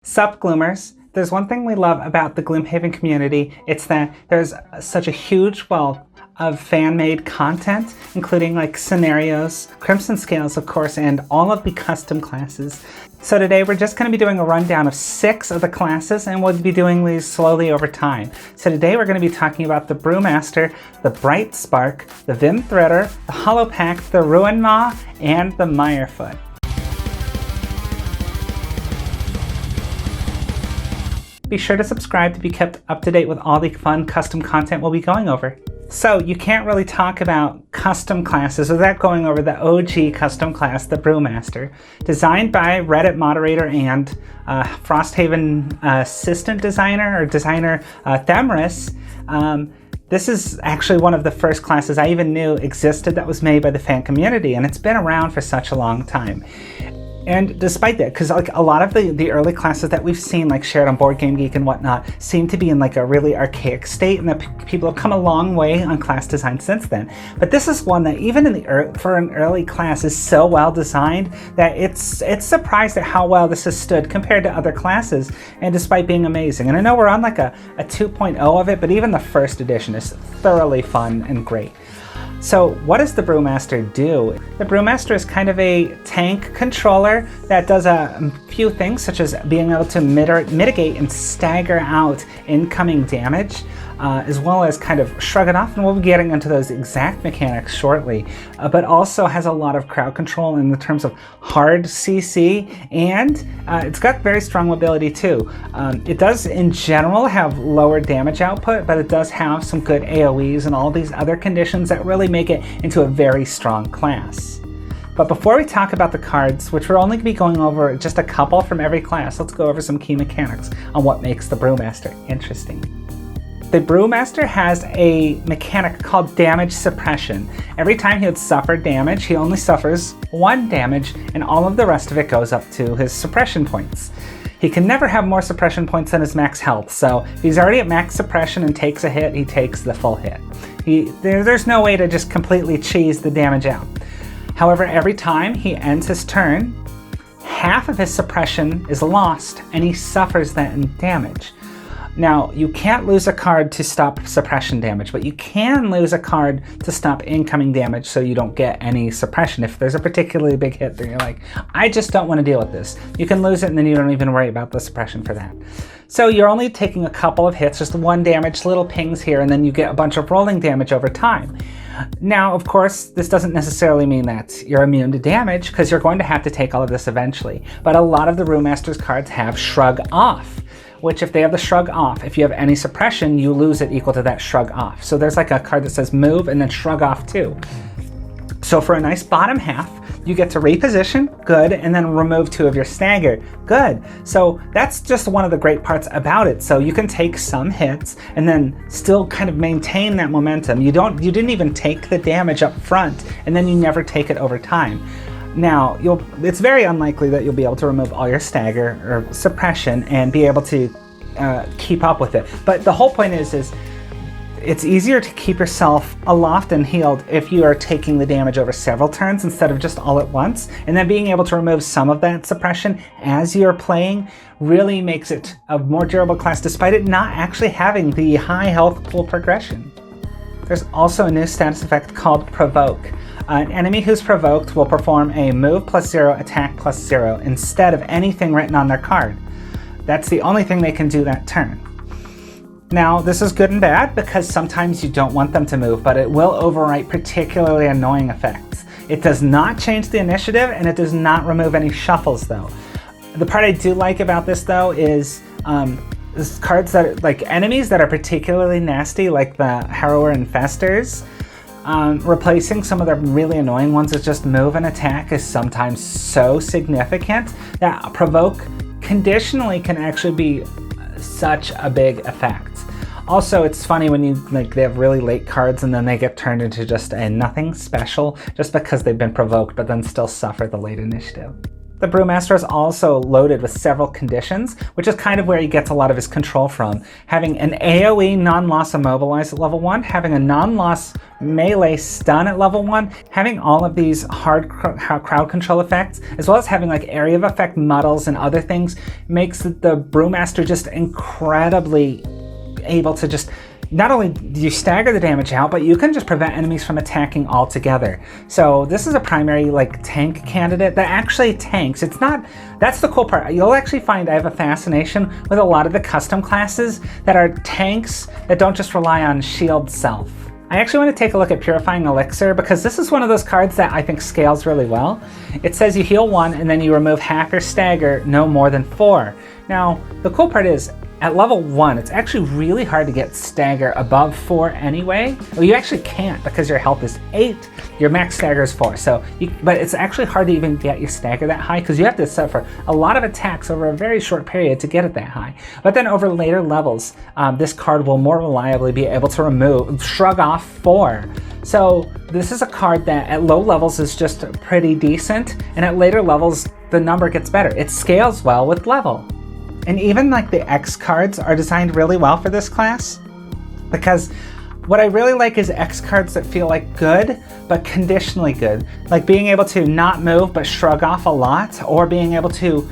Sup, Gloomers! There's one thing we love about the Gloomhaven community. It's that there's such a huge wealth of fan-made content, including like scenarios, Crimson Scales, of course, and all of the custom classes. So today we're just going to be doing a rundown of 6 of the classes, and we'll be doing these slowly over time. So today we're going to be talking about the Brewmaster, the Brightspark, the Vimthreader, the Hollowpact, the Ruinmaw, and the Mirefoot. Be sure to subscribe to be kept up to date with all the fun custom content we'll be going over. So you can't really talk about custom classes without going over the OG custom class, the Brewmaster. Designed by Reddit moderator and Frosthaven assistant designer Themris. This is actually one of the first classes I even knew existed that was made by the fan community, and it's been around for such a long time. And despite that, because like a lot of the early classes that we've seen, like shared on Board Game Geek and whatnot, seem to be in like a really archaic state, and that people have come a long way on class design since then. But this is one that even in for an early class is so well designed that it's surprised at how well this has stood compared to other classes, and despite being amazing. And I know we're on like a 2.0 of it, but even the first edition is thoroughly fun and great. So what does the Brewmaster do? The Brewmaster is kind of a tank controller that does a few things, such as being able to mitigate and stagger out incoming damage, as well as kind of shrug it off, and we'll be getting into those exact mechanics shortly, but also has a lot of crowd control in the terms of hard CC, and it's got very strong mobility too. It does in general have lower damage output, but it does have some good AoEs and all these other conditions that really make it into a very strong class. But before we talk about the cards, which we're only going to be going over just a couple from every class, let's go over some key mechanics on what makes the Brewmaster interesting. The Brewmaster has a mechanic called damage suppression. Every time he would suffer damage, he only suffers 1 damage, and all of the rest of it goes up to his suppression points. He can never have more suppression points than his max health, so if he's already at max suppression and takes a hit, he takes the full hit. There's no way to just completely cheese the damage out. However, every time he ends his turn, half of his suppression is lost, and he suffers that in damage. Now, you can't lose a card to stop suppression damage, but you can lose a card to stop incoming damage so you don't get any suppression. If there's a particularly big hit that you're like, I just don't want to deal with this, you can lose it and then you don't even worry about the suppression for that. So you're only taking a couple of hits, just 1 damage, little pings here, and then you get a bunch of rolling damage over time. Now, of course, this doesn't necessarily mean that you're immune to damage, because you're going to have to take all of this eventually. But a lot of the Brewmaster's cards have Shrug Off, which if they have the Shrug Off, if you have any suppression, you lose it equal to that Shrug Off. So there's like a card that says Move and then Shrug Off too. So for a nice bottom half, you get to reposition, good, and then remove 2 of your stagger, good. So that's just one of the great parts about it. So you can take some hits and then still kind of maintain that momentum. You didn't even take the damage up front, and then you never take it over time. Now, it's very unlikely that you'll be able to remove all your stagger or suppression and be able to keep up with it. But the whole point is it's easier to keep yourself aloft and healed if you are taking the damage over several turns instead of just all at once. And then being able to remove some of that suppression as you're playing really makes it a more durable class, despite it not actually having the high health pool progression. There's also a new status effect called Provoke. An enemy who's provoked will perform a move +0, attack +0 instead of anything written on their card. That's the only thing they can do that turn. Now, this is good and bad because sometimes you don't want them to move, but it will overwrite particularly annoying effects. It does not change the initiative, and it does not remove any shuffles though. The part I do like about this though is cards that are, like enemies that are particularly nasty, like the Harrower Infestors. Replacing some of the really annoying ones with just move and attack is sometimes so significant that Provoke conditionally can actually be such a big effect. Also, it's funny when they have really late cards and then they get turned into just a nothing special just because they've been provoked, but then still suffer the late initiative. The Brewmaster is also loaded with several conditions, which is kind of where he gets a lot of his control from. Having an AoE non-loss immobilize at level 1, having a non-loss melee stun at level 1, having all of these hard crowd control effects, as well as having like area of effect muddles and other things, makes the Brewmaster just incredibly able to just not only do you stagger the damage out, but you can just prevent enemies from attacking altogether. So this is a primary like tank candidate that actually tanks. It's not, that's the cool part. You'll actually find I have a fascination with a lot of the custom classes that are tanks that don't just rely on shield self. I actually want to take a look at Purifying Elixir because this is one of those cards that I think scales really well. It says you heal 1 and then you remove hack or stagger no more than 4. Now, the cool part is at level 1, it's actually really hard to get stagger above 4 anyway. Well, you actually can't because your health is 8, your max stagger is 4. But it's actually hard to even get your stagger that high because you have to suffer a lot of attacks over a very short period to get it that high. But then over later levels, this card will more reliably be able to shrug off 4. So this is a card that at low levels is just pretty decent, and at later levels, the number gets better. It scales well with level. And even like the X cards are designed really well for this class, because what I really like is X cards that feel like good, but conditionally good. Like being able to not move but shrug off a lot, or being able to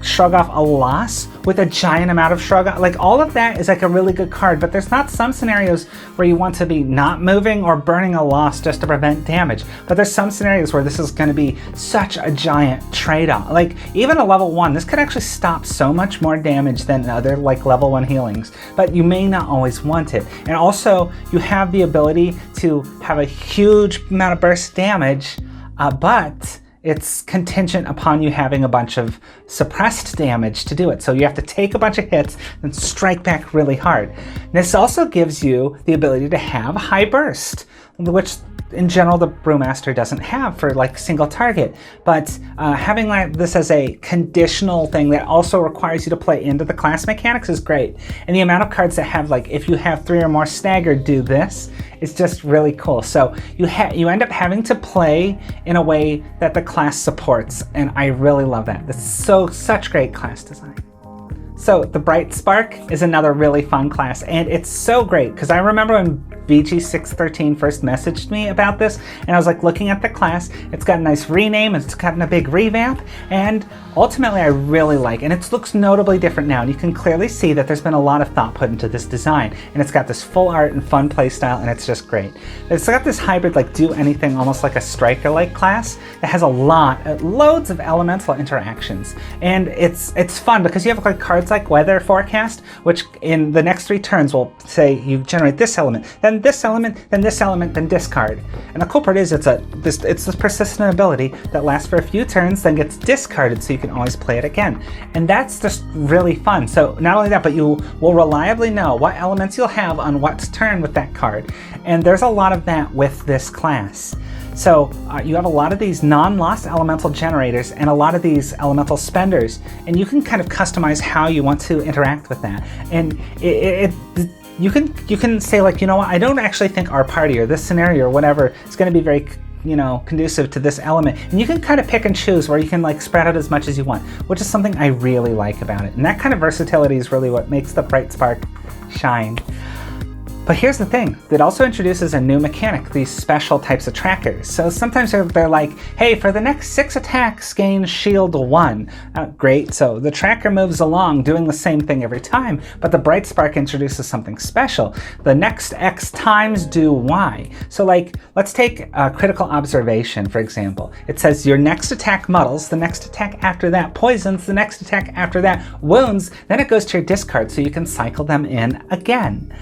shrug off a loss with a giant amount of shrug off. Like all of that is like a really good card, but there's not some scenarios where you want to be not moving or burning a loss just to prevent damage. But there's some scenarios where this is going to be such a giant trade-off. Like even a level 1, this could actually stop so much more damage than other like level 1 healings, but you may not always want it. And also you have the ability to have a huge amount of burst damage, but it's contingent upon you having a bunch of suppressed damage to do it. So you have to take a bunch of hits and strike back really hard. This also gives you the ability to have high burst, which in general the Brewmaster doesn't have for like single target. But having this as a conditional thing that also requires you to play into the class mechanics is great. And the amount of cards that have like, if you have 3 or more staggered, do this, is just really cool. So you end up having to play in a way that the class supports, and I really love that. That's such great class design. So the Brightspark is another really fun class, and it's so great because I remember when BG613 first messaged me about this, and I was like looking at the class. It's got a nice rename, it's gotten a big revamp, and ultimately I really like, and it looks notably different now, and you can clearly see that there's been a lot of thought put into this design, and it's got this full art and fun play style, and it's just great. It's got this hybrid like do anything, almost like a striker-like class that has loads of elemental interactions, and it's fun because you have like cards like Weather Forecast, which in the next 3 turns will say you generate this element, then this element, then this element, then discard. And the cool part is it's this persistent ability that lasts for a few turns, then gets discarded so you can always play it again. And that's just really fun. So not only that, but you will reliably know what elements you'll have on what turn with that card. And there's a lot of that with this class. So you have a lot of these non-loss elemental generators and a lot of these elemental spenders, and you can kind of customize how you want to interact with that. And you can say like, you know what, I don't actually think our party or this scenario or whatever is going to be very conducive to this element, and you can kind of pick and choose where you can like spread out as much as you want, which is something I really like about it. And that kind of versatility is really what makes the Brightspark shine. But here's the thing, it also introduces a new mechanic, these special types of trackers. So sometimes they're like, hey, for the next 6 attacks, gain shield 1. Great, so the tracker moves along doing the same thing every time, but the Brightspark introduces something special. The next X times do Y. So like, let's take critical observation, for example. It says your next attack muddles, the next attack after that poisons, the next attack after that wounds, then it goes to your discard so you can cycle them in again.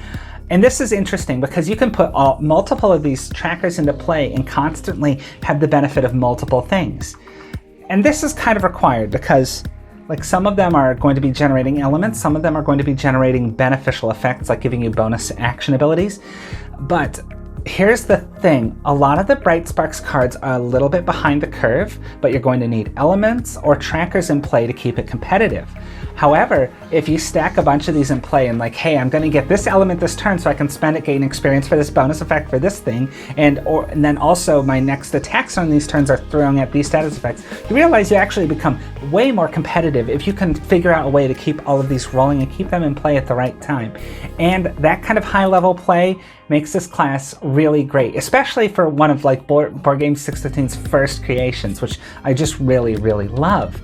And this is interesting because you can put multiple of these trackers into play and constantly have the benefit of multiple things. And this is kind of required because like some of them are going to be generating elements, some of them are going to be generating beneficial effects like giving you bonus action abilities. But here's the thing, a lot of the Brightspark's cards are a little bit behind the curve, but you're going to need elements or trackers in play to keep it competitive. However, if you stack a bunch of these in play and like, hey, I'm going to get this element this turn so I can spend it, gain experience for this bonus effect for this thing, and then also my next attacks on these turns are throwing at these status effects, you realize you actually become way more competitive if you can figure out a way to keep all of these rolling and keep them in play at the right time. And that kind of high level play makes this class really great, especially for one of like Board Game 615's first creations, which I just really, really love.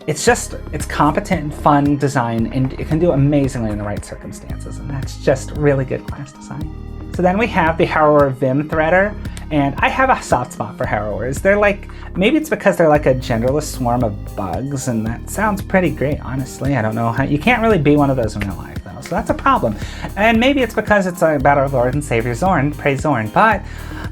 It's competent and fun design, and it can do amazingly in the right circumstances, and that's just really good class design. So then we have the Harrower Vimthreader, and I have a soft spot for Harrowers. They're like, maybe it's because they're like a genderless swarm of bugs, and that sounds pretty great, honestly. I don't know how, you can't really be one of those in real life though, so that's a problem. And maybe it's because it's about our Lord and Savior Zorn, praise Zorn, but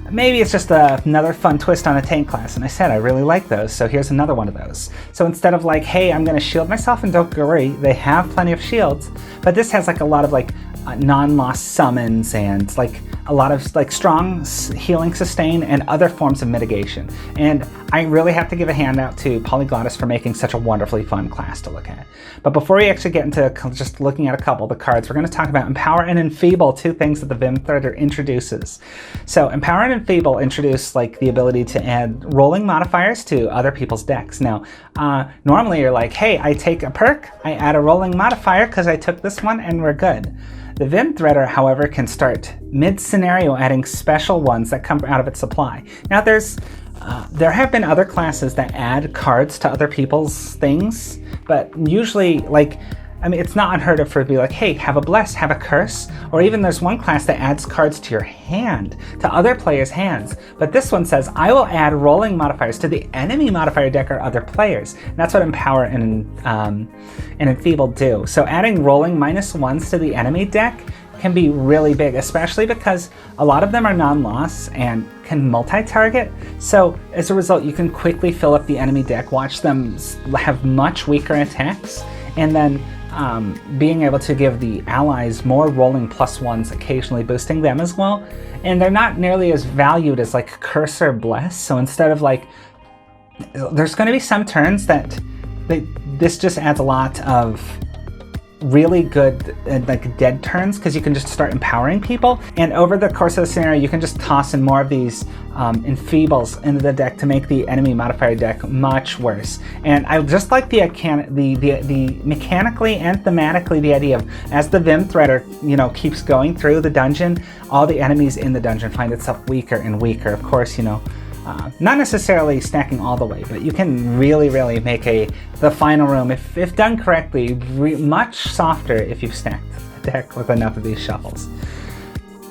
maybe it's just another fun twist on a tank class, and I said I really like those, so here's another one of those. So instead of like, hey, I'm going to shield myself and don't worry, they have plenty of shields, but this has like a lot of like non-loss summons and like a lot of like strong healing sustain and other forms of mitigation. And I really have to give a hand out to Polyglottis for making such a wonderfully fun class to look at. But before we actually get into just looking at a couple of the cards, we're going to talk about Empower and Enfeeble, two things that the Vimthreader introduces. So Empower and Enfeeble introduce like the ability to add rolling modifiers to other people's decks. Now, normally you're like, hey, I take a perk, I add a rolling modifier because I took this one and we're good. The Vimthreader, however, can start mid-scenario adding special ones that come out of its supply. Now there have been other classes that add cards to other people's things, but usually like, I mean, it's not unheard of for it to be like, hey, have a bless, have a curse, or even there's one class that adds cards to your hand, to other players' hands. But this one says, I will add rolling modifiers to the enemy modifier deck or other players. And that's what Empower and Enfeeble do. So adding rolling -1s to the enemy deck can be really big, especially because a lot of them are non-loss and can multi-target. So as a result, you can quickly fill up the enemy deck, watch them have much weaker attacks, and then being able to give the allies more rolling +1s, occasionally boosting them as well. And they're not nearly as valued as like Curse or Bless. So instead of like, there's going to be some turns that this just adds a lot of really good like dead turns because you can just start empowering people, and over the course of the scenario you can just toss in more of these enfeebles into the deck to make the enemy modifier deck much worse. And I just like the mechanically and thematically the idea of, as the Vimthreader keeps going through the dungeon, all the enemies in the dungeon find itself weaker and weaker. Of course, not necessarily stacking all the way, but you can really, really make the final room, if done correctly, much softer if you've stacked the deck with enough of these shuffles.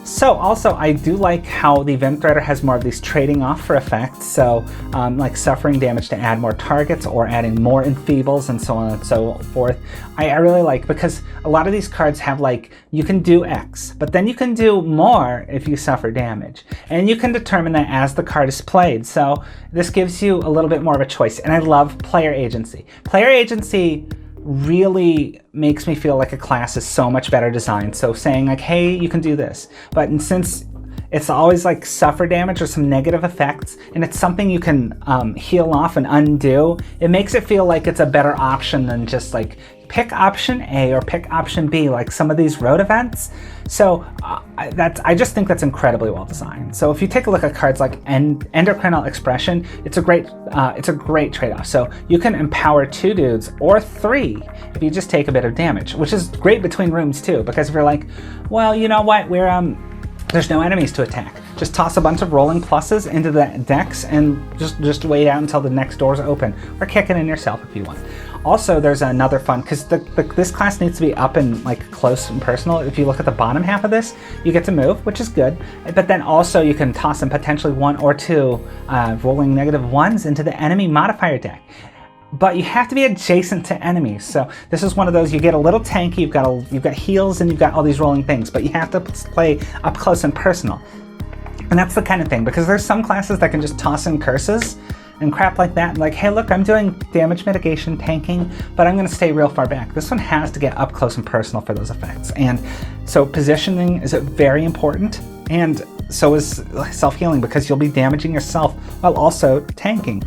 So also, I do like how the Vimthreader has more of these trading off for effects, so like suffering damage to add more targets or adding more enfeebles and so on and so forth. I really like, because a lot of these cards have like, you can do X, but then you can do more if you suffer damage. And you can determine that as the card is played, so this gives you a little bit more of a choice. And I love player agency. Player agency really makes me feel like a class is so much better designed. So saying like, hey, you can do this, but since it's always like suffer damage or some negative effects, and it's something you can heal off and undo, it makes it feel like it's a better option than just like pick option A or pick option B, like some of these road events. So I just think that's incredibly well designed. So if you take a look at cards like Endocrinal Expression, it's a great trade-off. So you can empower 2 dudes or 3 if you just take a bit of damage, which is great between rooms too, because if you're like, well, you know what, there's no enemies to attack, just toss a bunch of rolling pluses into the decks and just wait out until the next door's open, or kick it in yourself if you want. Also, there's another fun, because this class needs to be up and like close and personal. If you look at the bottom half of this, you get to move, which is good. But then also you can toss in potentially 1 or 2 rolling -1s into the enemy modifier deck. But you have to be adjacent to enemies. So this is one of those, you get a little tanky, you've got heals and you've got all these rolling things, but you have to play up close and personal. And that's the kind of thing, because there's some classes that can just toss in curses and crap like that, like, hey, look, I'm doing damage mitigation, tanking, but I'm going to stay real far back. This one has to get up close and personal for those effects. And so positioning is very important, and so is self-healing, because you'll be damaging yourself while also tanking.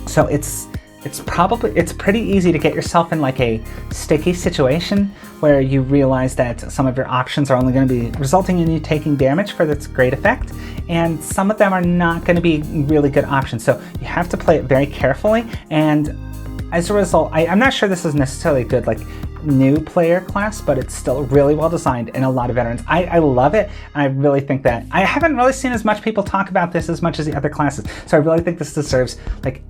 So it's it's pretty easy to get yourself in like a sticky situation where you realize that some of your options are only going to be resulting in you taking damage for its great effect, and some of them are not going to be really good options. So you have to play it very carefully, and as a result, I'm not sure this is necessarily a good like new player class, but it's still really well designed and a lot of veterans. I love it, and I really think that I haven't really seen as much people talk about this as much as the other classes. So I really think this deserves like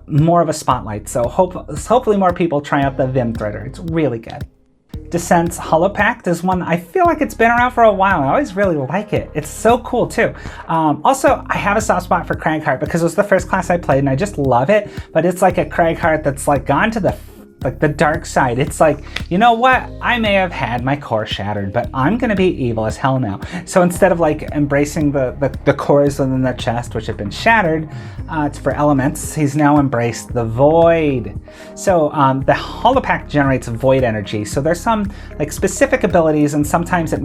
more of a spotlight. So hopefully more people try out the Vimthreader. It's really good. Savvas Hollowpact is one I feel like it's been around for a while. I always really like it. It's so cool too. Also, I have a soft spot for Cragheart because it was the first class I played and I just love it. But it's like a Cragheart that's like gone to the dark side. It's like, you know what? I may have had my core shattered, but I'm gonna be evil as hell now. So instead of like embracing the cores within the chest, which have been shattered for elements, he's now embraced the void. So the Hollowpact generates void energy. So there's some like specific abilities, and sometimes it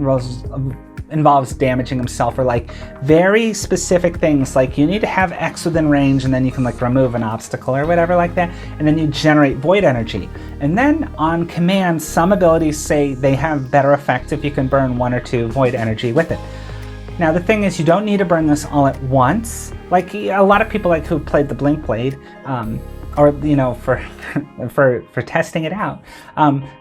involves damaging himself, or like very specific things like you need to have X within range, and then you can like remove an obstacle or whatever like that, and then you generate void energy. And then on command, some abilities say they have better effect if you can burn 1 or 2 void energy with it. Now the thing is, you don't need to burn this all at once. Like a lot of people like who played the Blink Blade, or you know, for testing it out,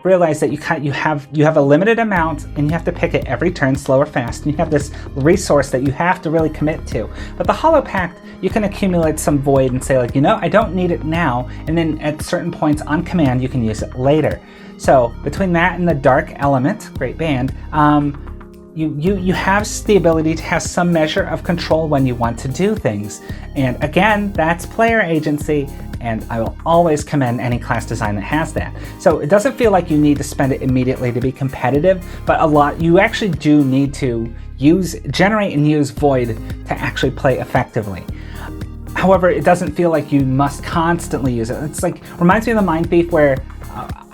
realize that you have a limited amount, and you have to pick it every turn, slow or fast, and you have this resource that you have to really commit to. But the Hollowpact, you can accumulate some void and say like, you know, I don't need it now, and then at certain points on command you can use it later. So between that and the Dark Element, great band, you have the ability to have some measure of control when you want to do things. And again, that's player agency, and I will always commend any class design that has that. So it doesn't feel like you need to spend it immediately to be competitive, but you actually do need to generate and use void to actually play effectively. However, it doesn't feel like you must constantly use it. It's like, reminds me of the Mind Thief, where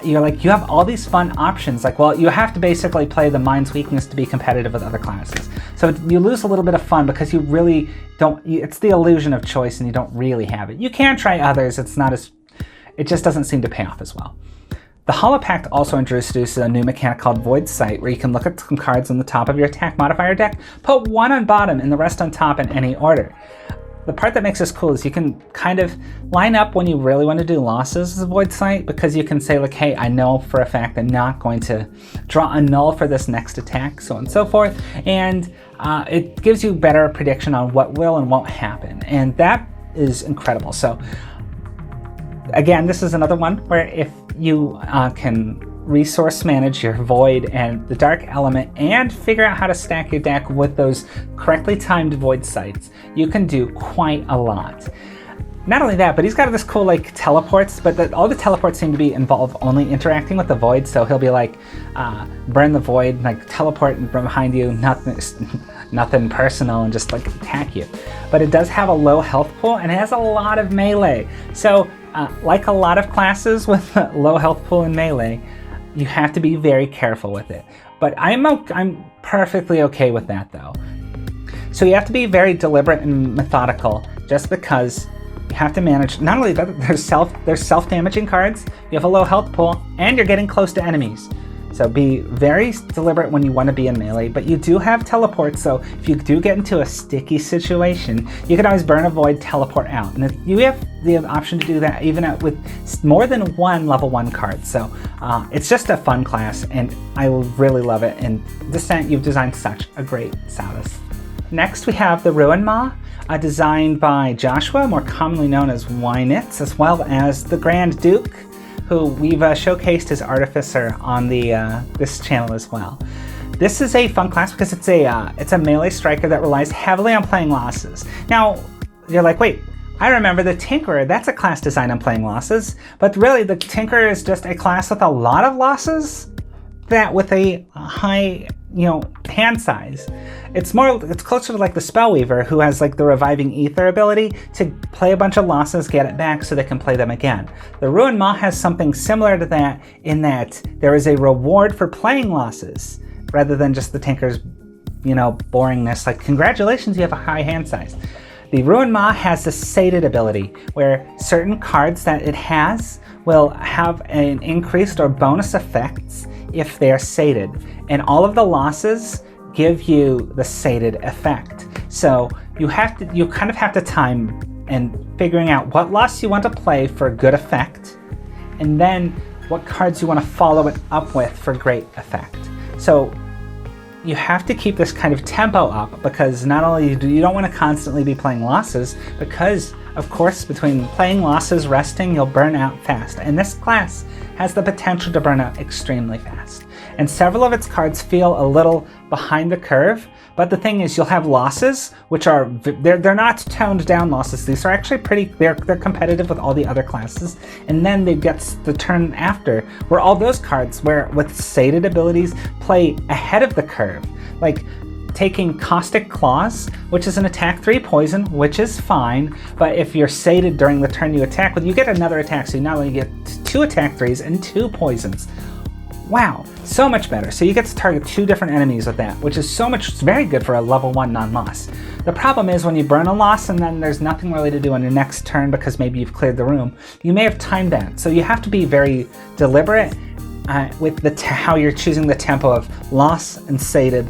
you're like, you have all these fun options. Like, well, you have to basically play the Mind's weakness to be competitive with other classes. So you lose a little bit of fun because you really don't, it's the illusion of choice and you don't really have it. You can try others, it just doesn't seem to pay off as well. The Hollowpact also introduces a new mechanic called Void Sight, where you can look at some cards on the top of your attack modifier deck, put 1 on bottom and the rest on top in any order. The part that makes this cool is you can kind of line up when you really want to do losses as Void Sight, because you can say like, hey, I know for a fact I'm not going to draw a null for this next attack, so on and so forth, and it gives you better prediction on what will and won't happen, and that is incredible. So again, this is another one where if you can resource manage your void and the dark element and figure out how to stack your deck with those correctly timed void sights, you can do quite a lot. Not only that, but he's got this cool like teleports, but all the teleports seem to be involve only interacting with the void. So he'll be like, burn the void, like teleport from behind you, nothing personal, and just like attack you. But it does have a low health pool, and it has a lot of melee. So like a lot of classes with low health pool and melee, you have to be very careful with it. But I'm perfectly okay with that though. So you have to be very deliberate and methodical, just because you have to manage, not only that, there's self-damaging cards, you have a low health pool, and you're getting close to enemies. So be very deliberate when you want to be in melee, but you do have teleports, so if you do get into a sticky situation, you can always burn a void, teleport out. And you have the option to do that even with more than 1 level 1 card. So it's just a fun class, and I really love it. And Descent, you've designed such a great Savvas. Next we have the Ruinmaw, designed by Joshua, more commonly known as Wynitz, as well as the Grand Duke, who we've showcased as Artificer on this channel as well. This is a fun class because it's a melee striker that relies heavily on playing losses. Now, you're like, wait, I remember the Tinkerer, that's a class designed on playing losses, but really the Tinkerer is just a class with a lot of losses, that with a high, hand size. It's closer to like the Spellweaver, who has like the Reviving Ether ability to play a bunch of losses, get it back so they can play them again. The Ruinmaw has something similar to that, in that there is a reward for playing losses, rather than just the Tinker's, boringness, like congratulations, you have a high hand size. The Ruinmaw has the sated ability, where certain cards that it has will have an increased or bonus effects if they're sated. And all of the losses give you the sated effect. So you kind of have to time and figuring out what loss you want to play for a good effect, and then what cards you want to follow it up with for great effect. So you have to keep this kind of tempo up, because not only do you don't want to constantly be playing losses, because of course between playing losses, resting, you'll burn out fast. And this class has the potential to burn out extremely fast. And several of its cards feel a little behind the curve, but the thing is, you'll have losses, which are, they're not toned down losses. These are actually they're competitive with all the other classes. And then they get the turn after, where all those cards, where with sated abilities, play ahead of the curve. Like taking Caustic Claws, which is an attack 3 poison, which is fine, but if you're sated during the turn you attack with, you get another attack, so you not only get 2 attack 3s and 2 poisons. Wow, so much better. So you get to target 2 different enemies with that, which is it's very good for a level 1 non-loss. The problem is when you burn a loss and then there's nothing really to do on your next turn because maybe you've cleared the room, you may have timed that. So you have to be very deliberate with how you're choosing the tempo of loss and sated.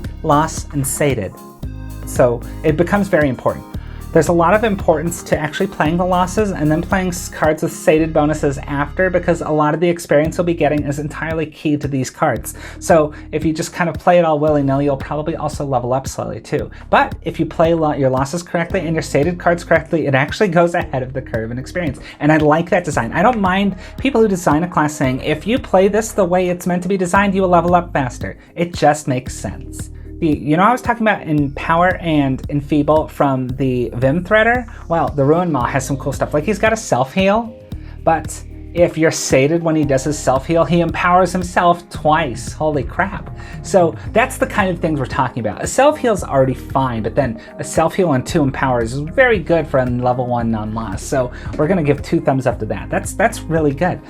So it becomes very important. There's a lot of importance to actually playing the losses and then playing cards with sated bonuses after, because a lot of the experience you'll be getting is entirely key to these cards. So if you just kind of play it all willy-nilly, you'll probably also level up slowly too. But if you play your losses correctly and your sated cards correctly, it actually goes ahead of the curve in experience. And I like that design. I don't mind people who design a class saying, if you play this the way it's meant to be designed, you will level up faster. It just makes sense. I was talking about Empower and Enfeeble from the Vimthreader? Well, the Ruinmaw has some cool stuff. Like, he's got a self-heal, but if you're sated when he does his self-heal, he empowers himself twice. Holy crap. So that's the kind of things we're talking about. A self-heal's already fine, but then a self-heal and 2 empowers is very good for a level 1 non-loss. So we're going to give 2 thumbs up to that. That's really good.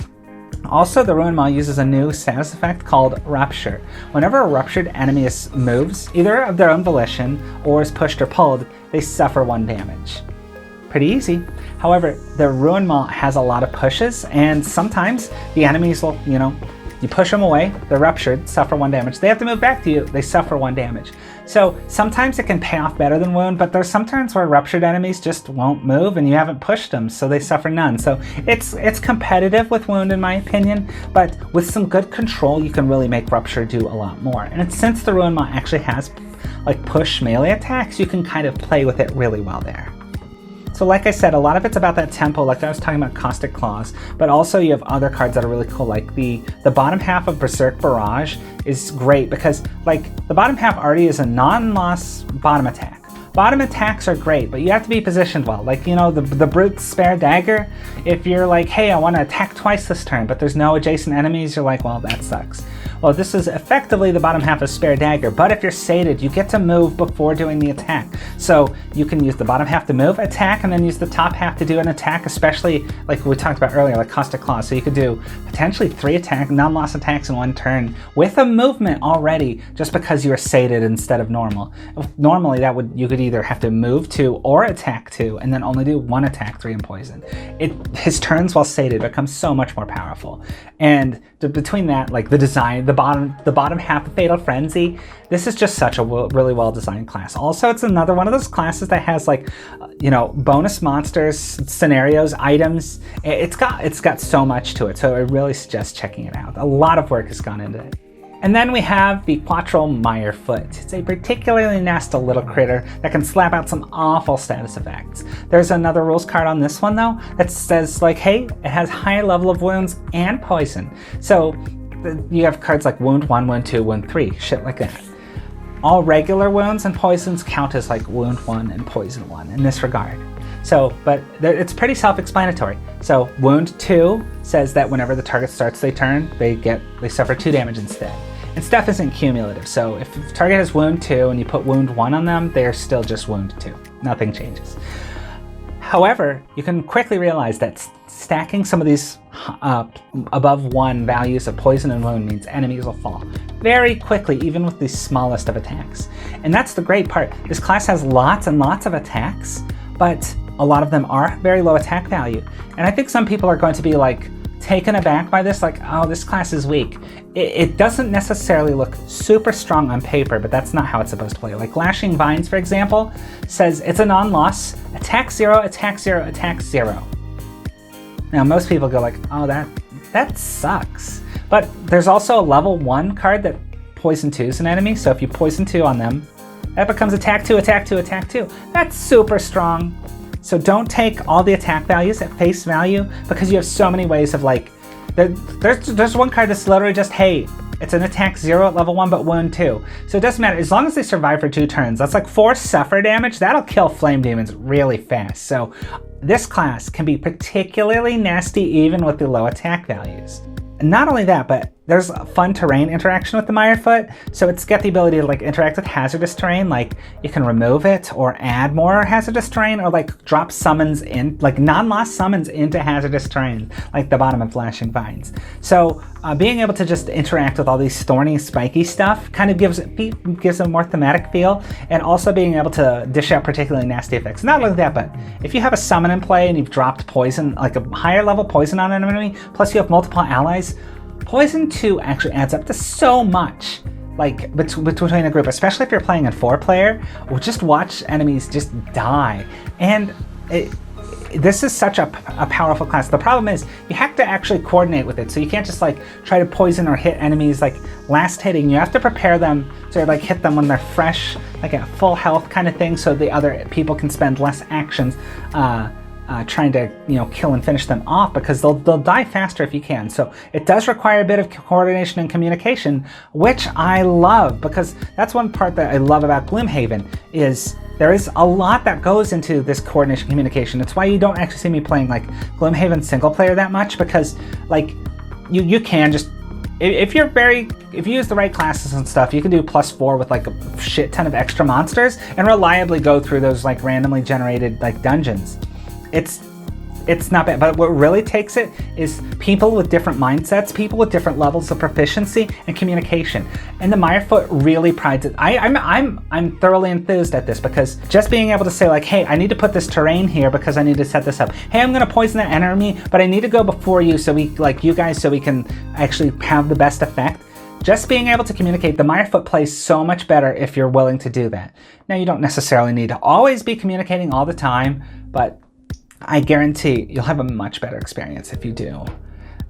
Also, the Ruinmaw uses a new status effect called Rupture. Whenever a ruptured enemy moves, either of their own volition or is pushed or pulled, they suffer 1 damage. Pretty easy. However, the Ruinmaw has a lot of pushes, and sometimes the enemies will, you push them away, they're ruptured, suffer 1 damage. They have to move back to you, they suffer 1 damage. So sometimes it can pay off better than Wound, but there's some turns where ruptured enemies just won't move and you haven't pushed them, so they suffer none. So it's competitive with Wound in my opinion, but with some good control you can really make Rupture do a lot more. And since the Ruinmaw actually has like push melee attacks, you can kind of play with it really well there. So like I said, a lot of it's about that tempo, like I was talking about Caustic Claws, but also you have other cards that are really cool, like the bottom half of Berserk Barrage is great because like the bottom half already is a non-loss bottom attack. Bottom attacks are great, but you have to be positioned well. Like, the Brute's Spare Dagger, if you're like, hey, I want to attack twice this turn, but there's no adjacent enemies, you're like, well, that sucks. Well, this is effectively the bottom half of Spare Dagger, but if you're sated, you get to move before doing the attack. So you can use the bottom half to move, attack, and then use the top half to do an attack, especially like we talked about earlier, like Caustic Claws. So you could do potentially 3 non-loss attacks in 1 turn with a movement already, just because you were sated instead of normal. Normally, you could either have to move 2 or attack 2, and then only do 1 attack 3 and poison. His turns while sated become so much more powerful. And between that, like the design, the bottom half of Fatal Frenzy, this is just such a really well designed class. Also, it's another one of those classes that has like, bonus monsters, scenarios, items. It's got so much to it, so I really suggest checking it out. A lot of work has gone into it. And then we have the Quatryl Mirefoot. It's a particularly nasty little critter that can slap out some awful status effects. There's another rules card on this one though that says like, hey, it has high level of wounds and poison. So you have cards like Wound 1, Wound 2, Wound 3, shit like that. All regular wounds and poisons count as like Wound 1 and Poison 1 in this regard. So, but it's pretty self-explanatory. So Wound 2 says that whenever the target starts their turn, they suffer 2 damage instead. And stuff isn't cumulative, so if the target has Wound 2 and you put Wound 1 on them, they're still just Wound 2. Nothing changes. However, you can quickly realize that stacking some of these above 1 values of poison and wound means enemies will fall very quickly, even with the smallest of attacks. And that's the great part. This class has lots and lots of attacks, but a lot of them are very low attack value. And I think some people are going to be like taken aback by this, like, oh, this class is weak. It doesn't necessarily look super strong on paper, but that's not how it's supposed to play. Like Lashing Vines, for example, says it's a non-loss, attack 0, attack 0, attack 0. Now most people go like, oh, that sucks. But there's also a level 1 card that poison 2s an enemy, so if you poison 2 on them, that becomes attack 2, attack 2, attack 2. That's super strong. So don't take all the attack values at face value, because you have so many ways of like, there's one card that's literally just, hey, it's an attack 0 at level 1 but wound 2. So it doesn't matter, as long as they survive for 2 turns. That's like 4 suffer damage, that'll kill flame demons really fast. So this class can be particularly nasty even with the low attack values. And not only that, but there's a fun terrain interaction with the Mirefoot. So it's got the ability to like interact with hazardous terrain, like you can remove it or add more hazardous terrain, or like drop summons in, like non-loss summons into hazardous terrain, like the bottom of Lashing Vines. So being able to just interact with all these thorny, spiky stuff kind of gives it a more thematic feel, and also being able to dish out particularly nasty effects. Not only that, but if you have a summon in play and you've dropped poison, like a higher level poison on an enemy, plus you have multiple allies, poison 2 actually adds up to so much, like between a group, especially if you're playing in 4-player, or just watch enemies just die. And this is such a powerful class. The problem is you have to actually coordinate with it, so you can't just like try to poison or hit enemies like last hitting. You have to prepare them to like hit them when they're fresh, like at full health kind of thing, so the other people can spend less actions trying to, you know, kill and finish them off, because they'll die faster if you can. So it does require a bit of coordination and communication, which I love, because that's one part that I love about Gloomhaven, is there is a lot that goes into this coordination communication. It's why you don't actually see me playing like Gloomhaven single player that much, because like you can just, if you use the right classes and stuff, you can do +4 with like a shit ton of extra monsters and reliably go through those like randomly generated like dungeons. It's not bad, but what really takes it is people with different mindsets, people with different levels of proficiency and communication. And the Mirefoot really prides it. I'm thoroughly enthused at this, because just being able to say like, hey, I need to put this terrain here because I need to set this up. Hey, I'm gonna poison that enemy, but I need to go before you, so we like you guys, so we can actually have the best effect. Just being able to communicate, the Mirefoot plays so much better if you're willing to do that. Now, you don't necessarily need to always be communicating all the time, but I guarantee you'll have a much better experience if you do.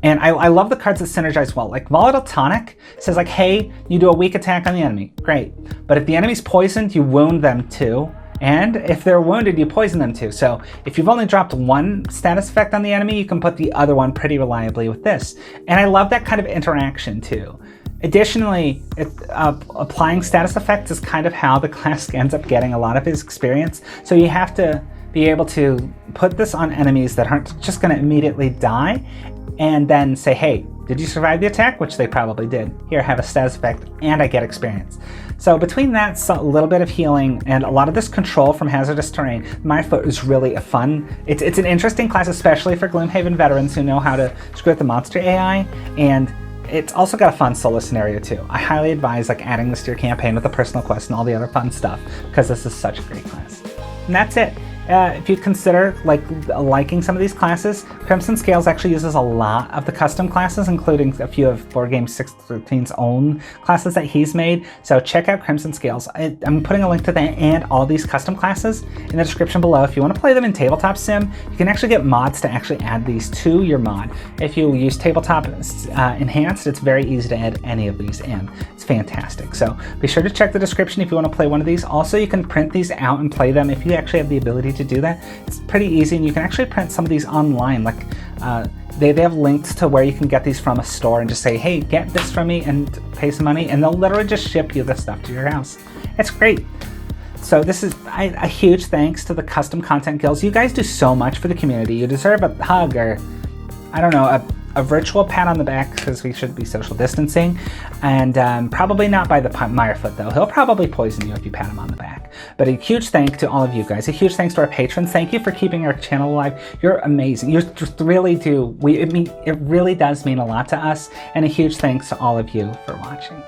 And I love the cards that synergize well. Like Volatile Tonic says like, hey, you do a weak attack on the enemy. Great. But if the enemy's poisoned, you wound them too. And if they're wounded, you poison them too. So if you've only dropped one status effect on the enemy, you can put the other one pretty reliably with this. And I love that kind of interaction too. Additionally, applying status effects is kind of how the class ends up getting a lot of his experience. So you have to be able to put this on enemies that aren't just going to immediately die, and then say, hey, did you survive the attack? Which they probably did. Here, have a status effect, and I get experience. So between that, a little bit of healing, and a lot of this control from hazardous terrain, Mirefoot is really a fun, it's an interesting class, especially for Gloomhaven veterans who know how to screw with the monster AI, and it's also got a fun solo scenario too. I highly advise like adding this to your campaign with a personal quest and all the other fun stuff, because this is such a great class. And that's it. If you consider liking some of these classes, Crimson Scales actually uses a lot of the custom classes, including a few of Board Game 613's own classes that he's made. So check out Crimson Scales. I'm putting a link to that and all these custom classes in the description below. If you want to play them in Tabletop Sim, you can actually get mods to actually add these to your mod. If you use Tabletop Enhanced, it's very easy to add any of these in. It's fantastic. So be sure to check the description if you want to play one of these. Also, you can print these out and play them if you actually have the ability to do that. It's pretty easy, and you can actually print some of these online. Like they have links to where you can get these from a store and just say, hey, get this from me, and pay some money, and they'll literally just ship you the stuff to your house. It's great. So this is a huge thanks to the Custom Content Guilds. You guys do so much for the community. You deserve a hug, or I don't know, a virtual pat on the back, because we should be social distancing, and probably not by the Mirefoot though. He'll probably poison you if you pat him on the back. But a huge thank to all of you guys. A huge thanks to our patrons. Thank you for keeping our channel alive. You're amazing. You just really do. It really does mean a lot to us. And a huge thanks to all of you for watching.